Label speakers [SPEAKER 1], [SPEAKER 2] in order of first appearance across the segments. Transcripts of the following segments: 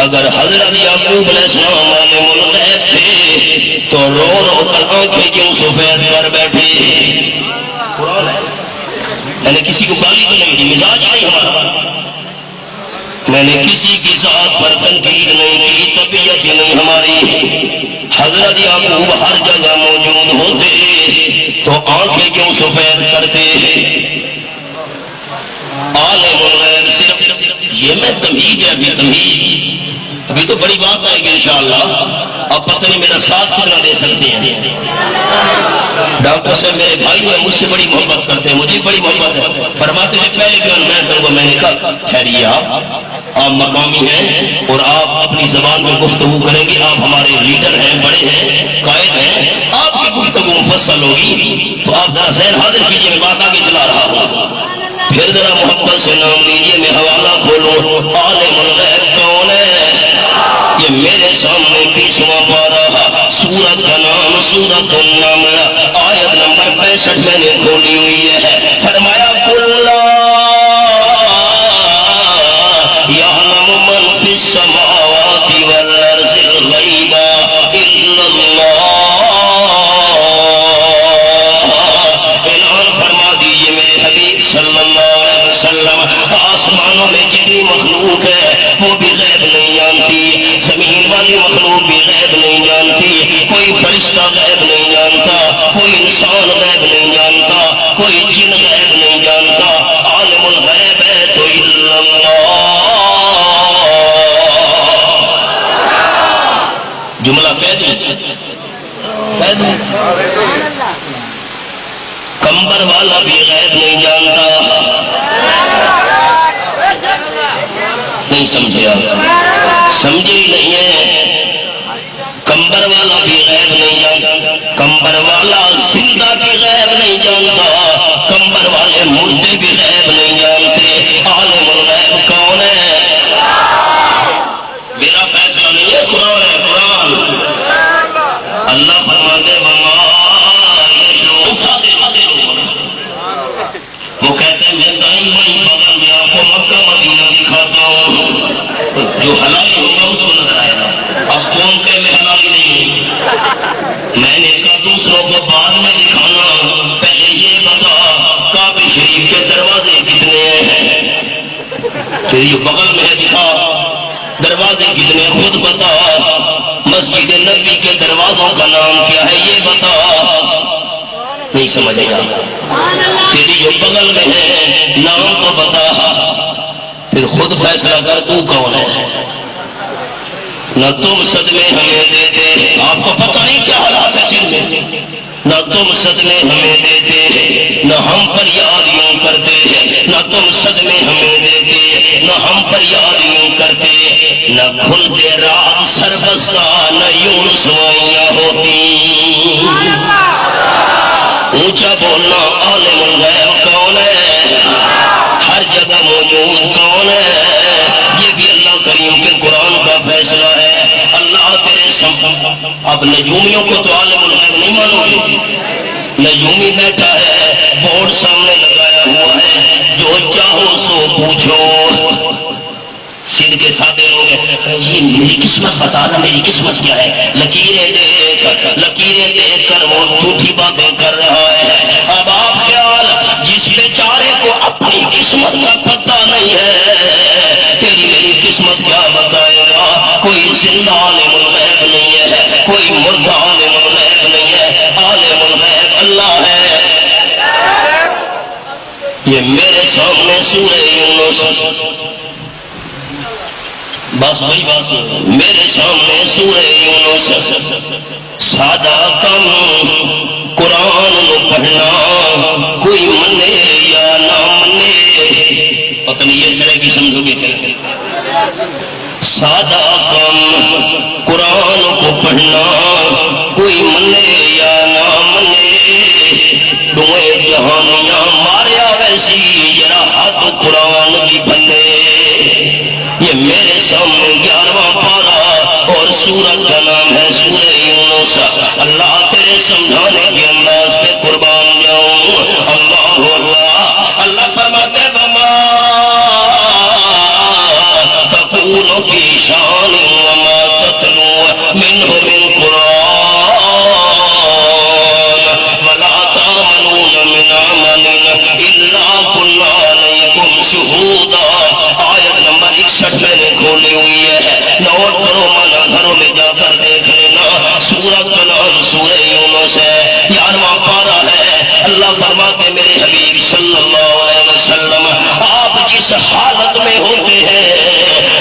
[SPEAKER 1] اگر حضرت یعقوب علیہ السلام عالم الغیب تھے تو رو رو کر آنکھیں کیوں سفید کر بیٹھے؟ میں نے کسی کو گالی تو نہیں دی، مزاج نہیں ہمارا، میں نے کسی کی ذات پر تنقید نہیں کی، طبیعت ہی نہیں ہماری۔ حضرت یعقوب ہر جگہ موجود ہوتے تو آنکھیں کیوں سفید کرتے؟ عالم الغیب صرف یہ میں تمہید ہے، ابھی تو بڑی بات آئے گی انشاءاللہ۔ اب پتہ نہیں میرا ساتھ کتنا دے سکتے ہیں۔ ڈاکٹر صاحب میرے بھائی ہیں، مجھ سے بڑی محبت کرتے ہیں، مجھے بڑی محبت ہے، فرماتے ہیں پہلے کیوں میں کروں گا؟ میں نے کہا ٹھہریے، آپ مقامی ہیں اور آپ اپنی زبان میں گفتگو کریں گے، آپ ہمارے لیڈر ہیں، بڑے ہیں، قائد ہیں، آپ کی گفتگو مفصل ہوگی تو آپ ذرا ذہن حاضر کیجیے، میں بات آگے چلا رہا ہوں۔ پھر ذرا محبت سے نام لیجیے، میں حوالہ کھولوں۔ عالم الغیب کون ہے؟ یہ میرے سامنے 20واں پارہ، سورت کا نام سورت النمل، آیت نمبر 65 میں نے کھولی ہوئی ہے۔ فرمایا قل یعلم من فی السماوات والارض الغیب الا اللہ۔ اعلان فرما دیجیے میرے حبیب صلی اللہ علیہ وسلم، آسمانوں میں جتنی مخلوق ہے وہ بھی غیب نہیں جانتی، زمین والی مخلوق بھی غیب نہیں جانتی، کوئی فرشتہ غیب نہیں جانتا، کوئی انسان غیب نہیں جانتا، کوئی جن غیب نہیں جانتا، عالم الغیب ہے تو الا اللہ۔ جملہ کہہ دوں، کمبر والا بھی غیب نہیں جانتا، نہیں سمجھے آپ؟ سمجھے ہی نہیں ہے، کمبر والا بھی غیب نہیں جانتا، کمبر والا زندہ بھی غیب نہیں جانتا، کمبر والے مردے بھی غیب نہیں جانتے۔ عالم الغیب کون ہے؟ میرا فیصلہ نہیں ہے، قرآن ہے، قرآن۔ اللہ فرماتے وہ کہتے ہیں میں دائیں بائیں بغل میں آپ کو مکہ مدینہ دکھاتا ہوں، جو حلالی ہوگا اس کو نظر آئے گا۔ اب کون کہ میں حلالی نہیں ہوں؟ میں نے کہا دوسروں کو بعد میں دکھانا، پہلے یہ بتا کعبہ شریف کے دروازے کتنے ہیں؟ پھر یہ بغل میں دکھا دروازے کتنے، خود بتا۔ مسجد نبی کے دروازوں کا نام کیا ہے یہ بتا، نہیں سمجھے گا؟ تیری جو بغل میں ہے نام تو بتا، پھر خود فیصلہ کر تو کون ہے۔ نہ تم صدمے ہمیں دیتے، آپ کو پتہ نہیں کیا حالات ہے سر میں، نہ تم صدمے ہمیں دیتے، نہ ہم فریاد یوں کرتے، نہ تم صدمے ہمیں دیتے، نہ ہم فریاد یوں کرتے، نہ کھلتے رات سربستہ، نہ یوں رسوائیاں ہوتی۔ اونچا بولنا، عالم الغیب کون ہے؟ ہر جگہ موجود کون ہے؟ یہ بھی اللہ کریم کے قرآن کا فیصلہ ہے۔ اللہ تیرے اب نجومیوں کو تو عالم الغیب نہیں مانو گے، نجومی بیٹھا ہے، بورڈ سامنے لگایا ہوا ہے، جو چاہو سو پوچھو۔ سندھ کے سادے لوگ ہیں، جی میری قسمت بتانا، میری قسمت کیا ہے؟ لکیریں دیکھ کر وہ جھوٹی باتیں کر رہا ہے۔ اب آپ خیال، جس بیچارے کو اپنی قسمت کا پتہ نہیں ہے، تیری میری قسمت کیا بتائے گا؟ کوئی زندہ عالم الغیب نہیں ہے، کوئی مردہ عالم الغیب نہیں ہے، عالم الغیب اللہ ہے۔ یہ میرے سامنے سورہ یونس، بس وہی بات ہے، میرے سامنے سورہ یونس، سادہ کم قرآن نو پڑھنا، کوئی منے یا نہ منے، پتہ نہیں یہ طرح کی سمجھو گے کہ سادہ کم قرآن کو پڑھنا، کوئی منے یا نہ منے، دوئے جہانیاں ماریا ویسی جرا ہاتھ قرآن کی بھلے۔ یہ میرے سامنے 11واں پارہ اور سورت کا نام ہے سورہ یونس۔ اللہ تیرے سمجھانے کے انداز پہ قربان جاؤں، اللہ اللہ۔ اللہ فرماتے وما تقول فی شان میرے حبیب صلی اللہ علیہ وسلم آپ جس حالت میں ہوتے ہیں،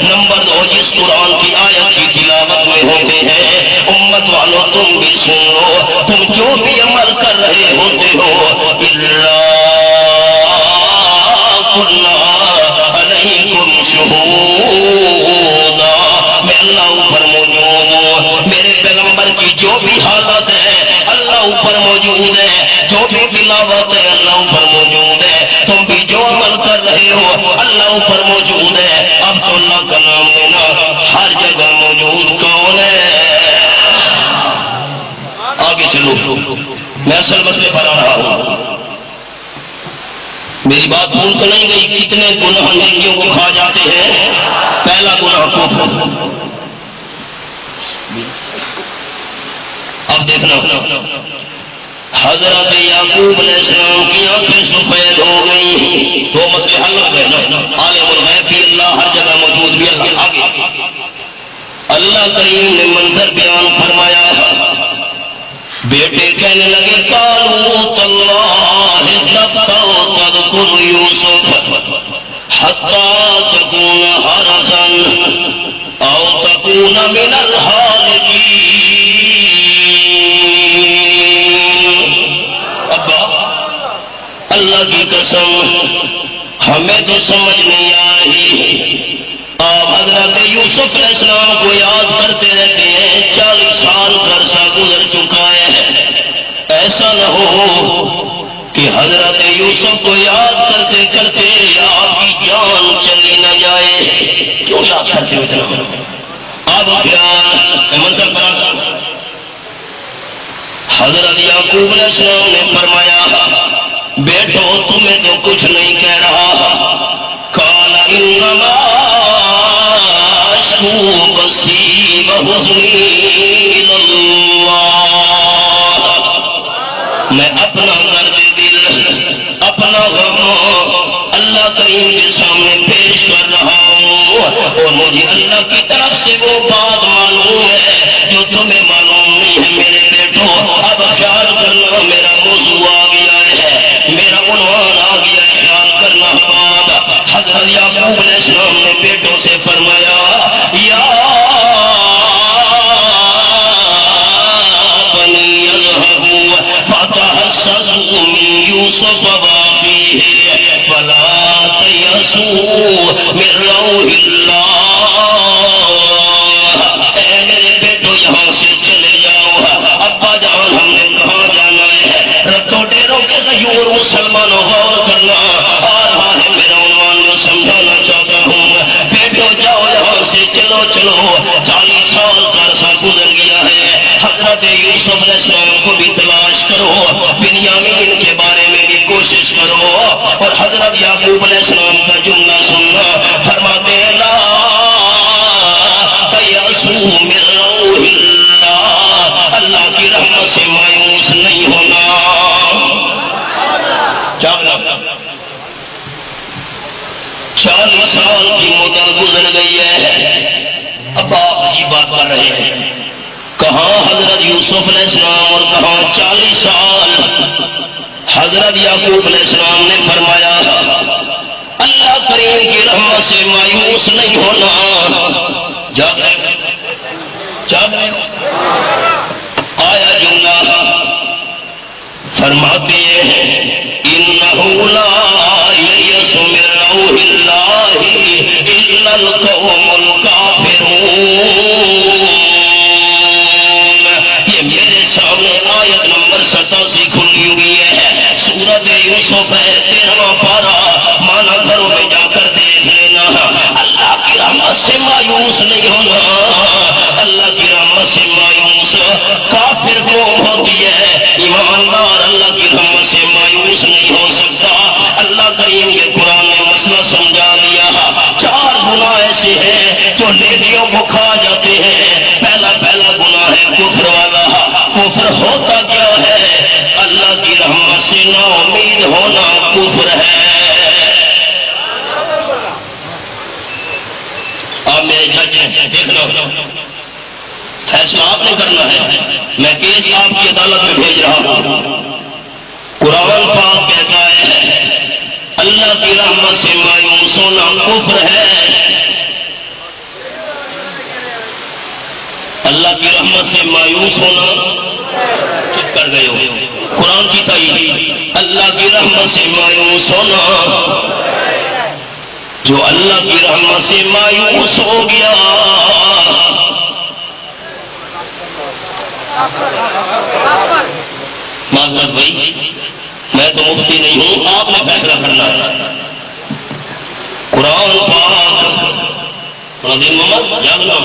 [SPEAKER 1] نمبر 2 جس قرآن کی آیت کی تلاوت میں ہوتے ہیں، امت والوں تم بھی سنو، تم جو بھی عمل کر رہے ہوتے ہو، علیکم شہودا، میں اللہ اوپر موجود ہوں، میرے پیغمبر کی جو بھی حالت ہے اللہ اوپر موجود ہے، جو بھی تلاوت ہے اللہ اوپر موجود ہے، تم بھی جو عمل کر رہے ہو اللہ اوپر موجود ہے۔ اب تو اللہ کا نام لینا ہر جگہ موجود کون ہے؟ آگے چلو، میں اصل مسئلے پر آ رہا ہوں، میری بات بھول تو نہیں گئی؟ کتنے گناہ نیکیوں کو کھا جاتے ہیں؟ پہلا گناہ کفر۔ اب دیکھنا، حضرت یعقوب علیہ السلام کی آنکھیں سفید ہو گئی، دو مسئلے حل ہو گئے نا، عالم الغیب بھی اللہ، ہر جگہ موجود بھی اللہ۔ آگے اللہ کریم نے منظر بیان فرمایا، بیٹے کہنے لگے قالوا تاللہ تفتأ تذکر یوسف حتی تکون حرسا او تکون من الحالکین۔ ابا اللہ کی قسم ہمیں تو سمجھ نہیں آ رہی، آپ حضرت یوسف علیہ السلام کو یاد کرتے رہتے ہیں، 40 سال کا عرصہ گزر چکا ہے، ایسا نہ ہو کہ حضرت یوسف کو یاد کرتے کرتے آپ کی جان چلی نہ جائے۔ کیوں یاد کرتے ہو اتنا؟ اب خیال منظر پر حضرت یعقوب علیہ السلام نے فرمایا، بیٹو تمہیں تو کچھ نہیں کہہ رہا، قال انما بسی وحزنی اللہ، میں اپنا درد دل، اپنا غم اللہ کریم کے سامنے پیش کر رہا ہوں، اور مجھے اللہ کی طرف سے وہ بات معلوم ہے جو تمہیں معلوم نہیں ہے۔ میرے بیٹو اب خیال کرنا، میرا موضوع آ گیا ہے، میرا عنوان آ گیا ہے، خیال کرنا بات۔ حضرت یعقوب علیہ السلام نے بیٹوں سے فرمایا، یا بنی اذهبوا فتحسسوا من یوسف واخیہ ولا تیأسوا من روح اللہ۔ اے میرے بیٹو یہاں سے چلے جاؤ، ابا جان ہم نے کہاں جانا ہے؟ رتوں ڈیروں کے غیور مسلمانوں غور کرنا آ رہا ہے، میرا عنوان میں سمجھانا چاہتا ہوں، بیٹو جاؤ یہاں سے، چلو چلو، 40 سال کا عرصہ گزر گیا ہے، حضرت یوسف علیہ السلام کو بھی تلاش کرو، بنیامین کے بارے میں بھی کوشش کرو، اور حضرت یعقوب علیہ السلام کا جملہ سننا، فرماتے ہیں لا تیأسوا من روح اللہ، اللہ کی رحمت سے مایوس نہیں ہونا۔ کیا 40 سال کی مدت گزر گئی ہے، اب آپ کی بات کر رہے ہیں، کہاں حضرت یوسف علیہ السلام اور کہاں 40 سال۔ حضرت یعقوب علیہ السلام نے فرمایا، اللہ کریم کی رحمت سے مایوس نہیں ہونا۔ جب آیا جملہ فرماتے ہیں، انہ لا یئس من روح اللہ الا القوم الکافرون۔ یہ میرے سامنے آیت نمبر 87 کھلی ہوئی ہے، سورۃ یوسف ہے، 13واں پارہ، مانا گھروں میں جا کر دیکھ لینا۔ اللہ کی رحمت سے مایوس نہیں ہونا، اللہ کی رحمت سے مایوس کافر قوم ہوتی ہے، ایماندار اللہ کی رحمت سے مایوس نہیں ہو سکتا۔ اللہ کریم کے قرآن نے مسئلہ سمجھا دیا، 4 گناہ ایسے ہیں جو نیکیوں کو کھا جاتے ہیں۔ پہلا گناہ ہے کفر والا۔ کفر ہوتا کیا ہے؟ اللہ کی رحمت سے نا امید ہونا کفر ہے۔ آپ میرے جج ہیں، دیکھ لو، فیصلہ آپ نے کرنا ہے، میں کیس آپ کی عدالت میں بھیج رہا ہوں۔ قرآن قرآن پاک کہتا ہے اللہ کی رحمت سے مایوس ہونا کفر ہے. اللہ کی رحمت سے مایوس ہونا، چپ کر گئے ہو، قرآن کی تائید. اللہ کی رحمت سے مایوس ہونا، جو اللہ کی رحمت سے مایوس ہو گیا معذرت بھائی میں تو مفتی نہیں ہوں، آپ نے فیصلہ کرنا ہے. قرآن پاک محمد جاگنا،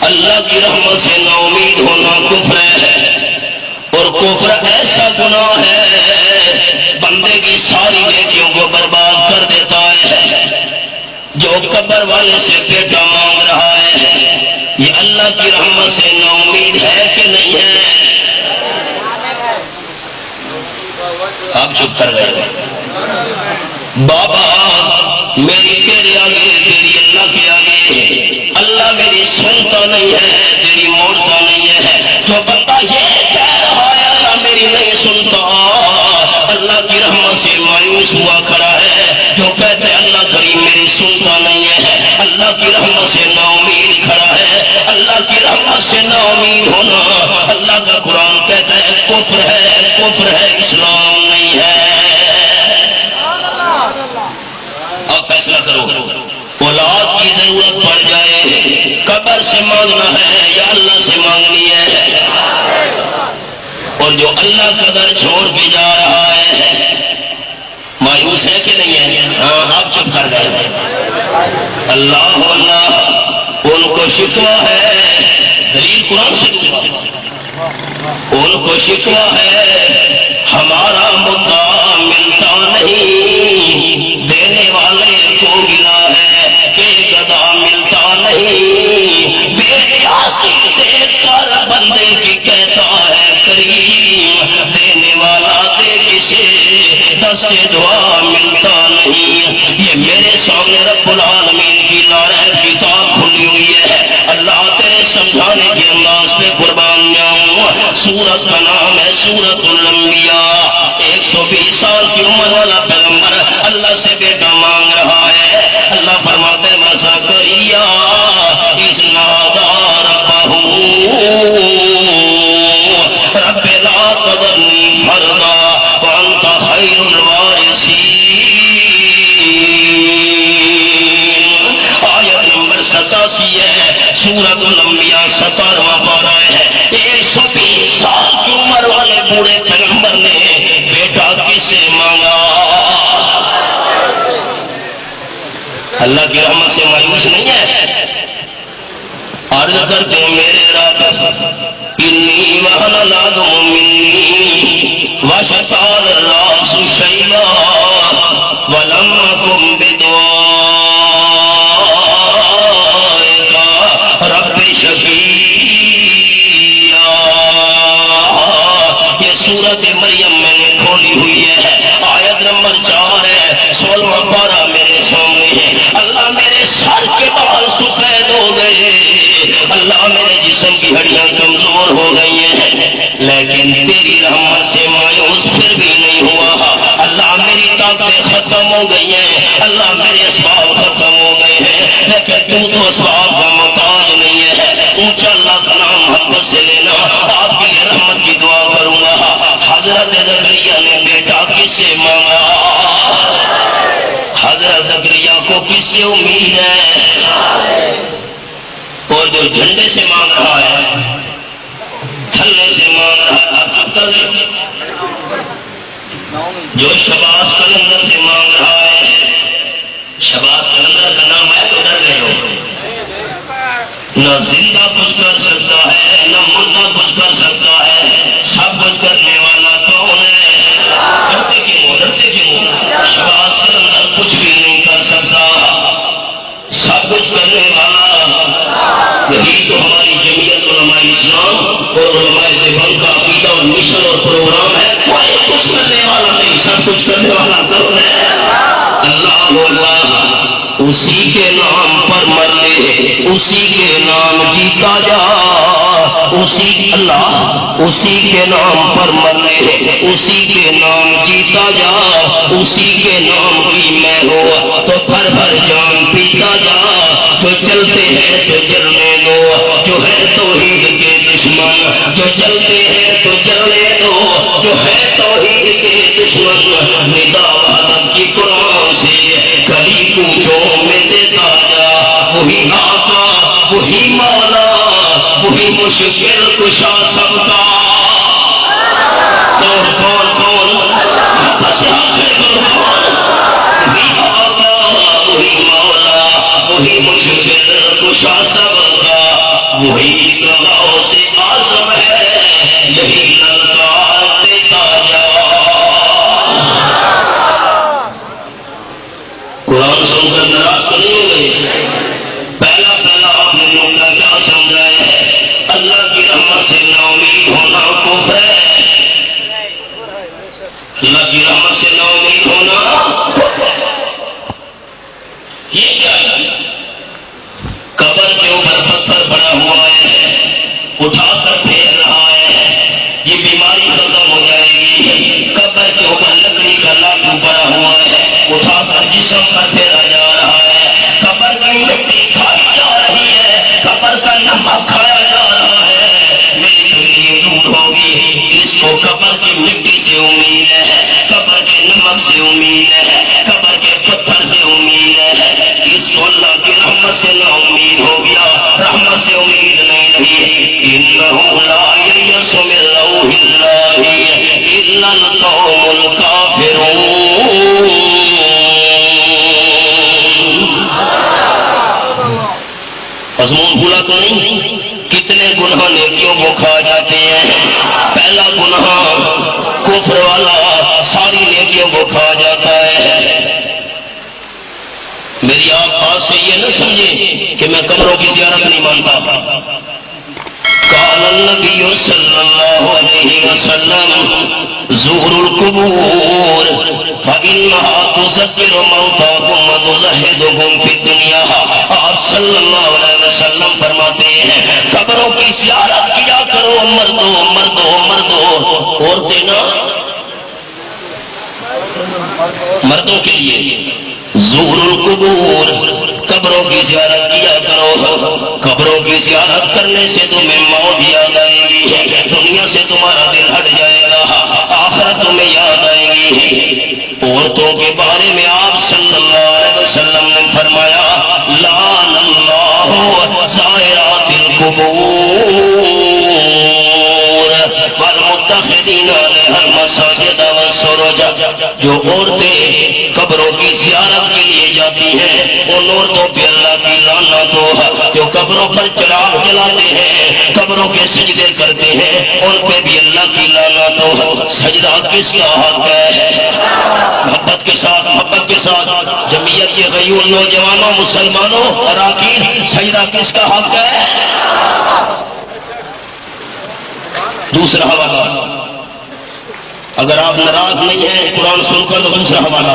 [SPEAKER 1] اللہ کی رحمت سے نا امید ہونا کفر ہے، اور کفر ایسا گناہ ہے بندے کی ساری نیکیوں کو برباد کر دیتا ہے. جو قبر والے سے بیٹا مانگ رہا ہے یہ اللہ کی رحمت سے نا امید ہے کہ نہیں ہے؟ آپ چپ کر گئے. بابا میری تیرے آگے، تیری اللہ کے آگے، اللہ میری سنتا نہیں ہے، تیری موڑتا نہیں ہے. جو بندہ یہ کہہ رہا ہے اللہ میری نہیں سنتا، اللہ کی رحمت سے مایوس ہوا کھڑا ہے. جو کہتے ہیں اللہ کریم میری سنتا نہیں ہے، اللہ کی رحمت سے نا امید کھڑا ہے. اللہ کی رحمت سے نا امید ہونا اللہ کا قرآن کہتا ہے کفر ہے، کفر ہے، اسلام نہیں ہے. اب فیصلہ کرو، اولاد کی ضرورت پڑ جائے قبر سے مانگنا ہے یا اللہ سے مانگنی ہے؟ اور جو اللہ کا در چھوڑ کے جا رہا ہے مایوس ہے کہ نہیں ہے؟ ہاں آپ چپ کر گئے. اللہ اللہ ان کو شکوہ ہے، دلیل قرآن سے دوں گا، ان کو شکوہ ہے ہمارا مدعا ملتا نہیں، دینے والے کو گلا ہے کہ گدا ملتا نہیں. بے نیازی دیکھ کر بندے کی کہتا ہے کریم، دینے والا دے کسے دست دعا ملتا نہیں. یہ میرے سامنے رب العالمین کی نارہ کتاب کھلی ہوئی ہے. اللہ تیرے سمجھانے کے انداز پہ قربان جاؤں. سورت کا نام ہے سورت الانبیاء. 120 سال کی عمر والا پیغمبر اللہ سے بیٹا مانگ رہا ہے. اللہ فرماتے وَزَكَرِيَّا إِذْ نَادَىٰ رَبَّهُ رَبِّ لَا تَذَرْنِي فَرْدًا وَأَنْتَ خَيْرُ الْوَارِثِينَ. آیت نمبر 87 ہے، سورت الانبیاء 17واں پارہ ہے. 120 سال کی عمر والے بوڑھے پیغمبر نے بیٹا کس سے مانگا؟ اللہ کی رحمت سے مایوس نہیں ہے. عرض کرتے ہیں میرے رب انی وہن العظم منی وشفال الراس شیبا ولم اکن بدعائک رب شقیا. یہ سورت مریم میں نے کھولی ہوئی ہے، آیت نمبر 4 ہے، 16واں پارہ میرے سامنے ہے. اللہ میرے سر کے بال سفید ہو گئے، اللہ میرے جسم کی ہڈیاں کمزور ہو گئی ہیں، لیکن تیری رحمت سے مایوس پھر بھی نہیں ہوا. اللہ میری طاقتیں ختم ہو گئی ہیں، اللہ میرے اسباب ختم ہو گئے ہیں، لیکن تو اسباب کا محتاج نہیں ہے. اونچا اللہ کا نام محبت سے لینا. آپ کی رحمت کی دعا کروں گا. حضرت زکریا نے بیٹا کس سے مانگا؟ حضرت زکریا کو کس سے امید ہے؟ اور جو جھنڈے سے مانگ رہا ہے، تھلے سے مانگ رہا ہے، آپ چپ کر لیں. جو شباز قلندر سے مانگ رہا ہے، شباز قلندر کا نام ہے تو ڈر گئے ہو. نہ زندہ کچھ کر سکتا ہے نہ مردہ کچھ کر سکتا ہے، سب کچھ کرنے والا کون ہے؟ ڈرتے کیوں؟ ڈرتے کیوں؟ شباز قلندر کچھ بھی نہیں کر سکتا، سب کچھ کرنے والا. یہی تو ہماری جمعیت علماء اسلام اور علماء دیوبند کا عقیدہ اور مشن اور پروگرام ہے. کوئی کچھ کرنے والا نہیں، سب کچھ کرنے والا کون ہے؟ اللہ اللہ اسی کے نام پر مر لے اسی کے نام جیتا جا اسی اللہ اسی کے نام پر مر لے اسی کے نام جیتا جا اسی کے نام کی میں ہو تو بھر بھر جان پیتا جا جو چلتے ہیں تو جلنے دو جو ہے توحید کے دشمن جو چلتے ہیں تو جلنے دو جو ہے توحید کے دشمن ندا وحدت کی قرآن سے کلی کوچوں میں دیتا جا وہی آقا وہی مولا وہی مشکل کشا سب کا کون کون کون بس وہی آقا وہی مولا وہی مشکل کشا سب کا وہی گواہوں سے آزم ہے یہی للکار دیتا جا قرآن سن کر ناراض نہیں ہوئے پہلا پہلا آپ نے نکتا کیا سمجھا ہے اللہ کی رحمت سے نا امید ہونا کفر ہے اللہ کی رحمت سے نا امید ہونا یہ کیا ہے قبر کے اوپر پتھر پڑا ہوا ہے اٹھا کر پھیر رہا ہے یہ بیماری ختم ہو جائے گی قبر کے اوپر لکڑی کا لاٹو پڑا ہوا ہے اٹھا کر جسم پر پھیرا جا رہا ہے قبر کی مٹی کھائی جا رہی ہے قبر کا نمک کھایا جا رہا ہے میری تکلیف دور ہوگی اس کو قبر کی مٹی سے امید ہے قبر کے نمک سے امید ہے قبر کے پتھر سے امید ہے اس کو اللہ کی رحمت سے نا امید ہو گیا رحمت سے امید نہیں رہی انہو لا ییس من روح اللہ الا القوم الکافرون مضمون بھولا تو نہیں کتنے گناہ نیکیوں کو کھا جاتے ہیں پہلا گناہ کفر والا ساری نیکیوں کو کھا جاتا ہے میری آپ بات سے یہ نہ سمجھے کہ میں قبروں کی زیارت نہیں مانتا قال النبی صلی اللہ علیہ وسلم زور القبور فإنها تذکر موتاکم وتزہدکم فی الدنیا آپ صلی اللہ علیہ وسلم فرماتے ہیں قبروں کی زیارت کیا کرو مردوں مردوں مردوں عورتیں نا مردوں کے لیے زور القبور قبروں کی زیارت کیا کرو قبروں کی زیارت کرنے سے تمہیں موت یاد آئے گی دنیا سے تمہارا دل ہٹ جائے گا آخرت تمہیں یاد آئے گی عورتوں کے بارے میں آپ صلی اللہ علیہ وسلم نے فرمایا لعن اللہ زائرات القبور والمتخذین علیہا المساجد والسرج جو عورتیں قبروں کی زیارت کے لیے جاتی ہیں ان عورتوں پہ اللہ کی لعنت ہو جو قبروں پر چراغ جلاتے ہیں قبروں کے سجدے کرتے ہیں ان پہ بھی اللہ کی لعنت ہو سجدہ کس کا حق ہے محبت کے ساتھ جمعیت کے غیور نوجوانوں مسلمانوں اراکین سجدہ کس کا حق ہے دوسرا حوالہ اگر آپ ناراض نہیں ہیں قرآن سن کر تو دوسرا حوالہ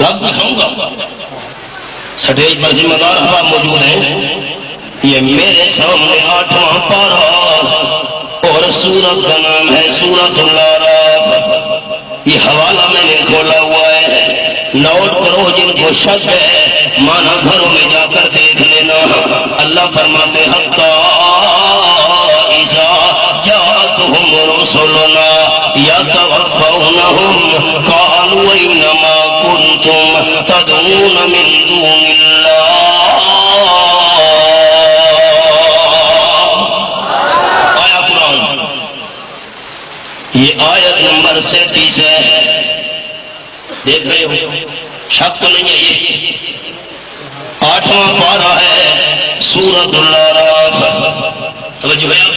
[SPEAKER 1] رب دکھاؤں گا سٹیج پر ذمہ دار احباب موجود ہیں یہ میرے سامنے 8واں پارہ اور سورت کا نام ہے سورت الاعراف یہ حوالہ میں نے کھولا ہوا ہے نوٹ کرو جن کو شک ہے مانا گھروں میں جا کر دیکھ لینا اللہ فرماتے حتی اذا جاءتهم رسلنا يتوفونهم قالوا اينما كنتم تدعون من دون الله آیا قرآن یہ آیت نمبر 37 ہے دیکھ رہے ہو شک تو نہیں ہے یہ 8واں پارہ ہے سورۃ الاعراف توجہ ہے